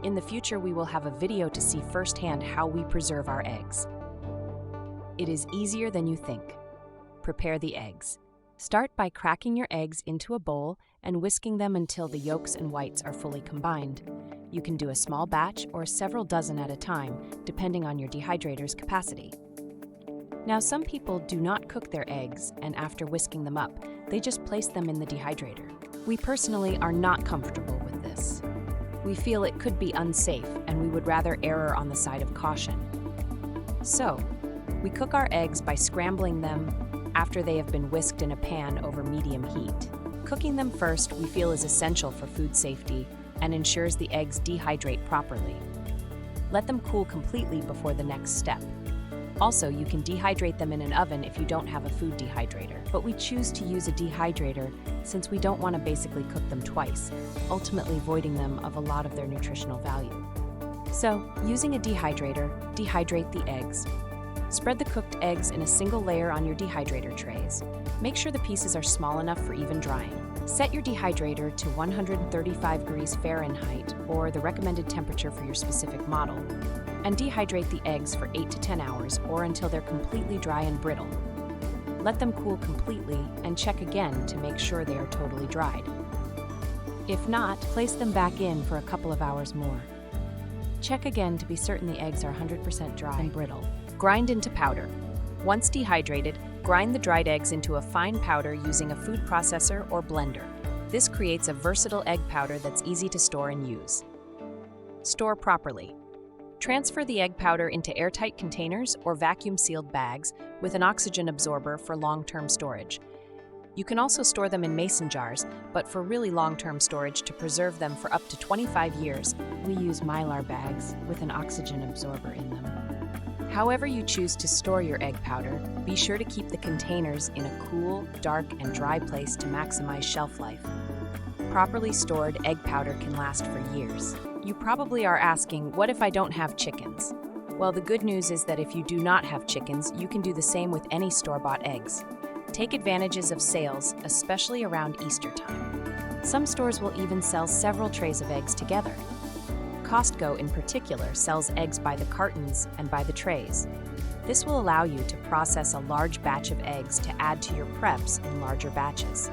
In the future, we will have a video to see firsthand how we preserve our eggs. It is easier than you think. Prepare the eggs. Start by cracking your eggs into a bowl and whisking them until the yolks and whites are fully combined. You can do a small batch or several dozen at a time, depending on your dehydrator's capacity. Now, some people do not cook their eggs, and after whisking them up, they just place them in the dehydrator. We personally are not comfortable with this. We feel it could be unsafe, and we would rather err on the side of caution. So, we cook our eggs by scrambling them after they have been whisked in a pan over medium heat. Cooking them first, we feel, is essential for food safety and ensures the eggs dehydrate properly. Let them cool completely before the next step. Also, you can dehydrate them in an oven if you don't have a food dehydrator, but we choose to use a dehydrator since we don't want to basically cook them twice, ultimately voiding them of a lot of their nutritional value. So, using a dehydrator, dehydrate the eggs. Spread the cooked eggs in a single layer on your dehydrator trays. Make sure the pieces are small enough for even drying. Set your dehydrator to 135 degrees Fahrenheit, or the recommended temperature for your specific model, and dehydrate the eggs for 8 to 10 hours or until they're completely dry and brittle. Let them cool completely and check again to make sure they are totally dried. If not, place them back in for a couple of hours more. Check again to be certain the eggs are 100% dry and brittle. Grind into powder. Once dehydrated, grind the dried eggs into a fine powder using a food processor or blender. This creates a versatile egg powder that's easy to store and use. Store properly. Transfer the egg powder into airtight containers or vacuum-sealed bags with an oxygen absorber for long-term storage. You can also store them in mason jars, but for really long-term storage to preserve them for up to 25 years, we use mylar bags with an oxygen absorber in them. However you choose to store your egg powder, be sure to keep the containers in a cool, dark, and dry place to maximize shelf life. Properly stored egg powder can last for years. You probably are asking, what if I don't have chickens? Well, the good news is that if you do not have chickens, you can do the same with any store-bought eggs. Take advantages of sales, especially around Easter time. Some stores will even sell several trays of eggs together. Costco, in particular, sells eggs by the cartons and by the trays. This will allow you to process a large batch of eggs to add to your preps in larger batches.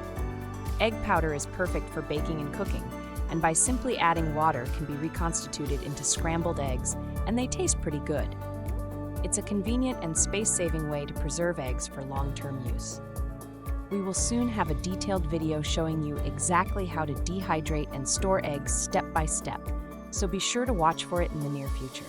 Egg powder is perfect for baking and cooking, and by simply adding water can be reconstituted into scrambled eggs, and they taste pretty good. It's a convenient and space-saving way to preserve eggs for long-term use. We will soon have a detailed video showing you exactly how to dehydrate and store eggs step by step, so be sure to watch for it in the near future.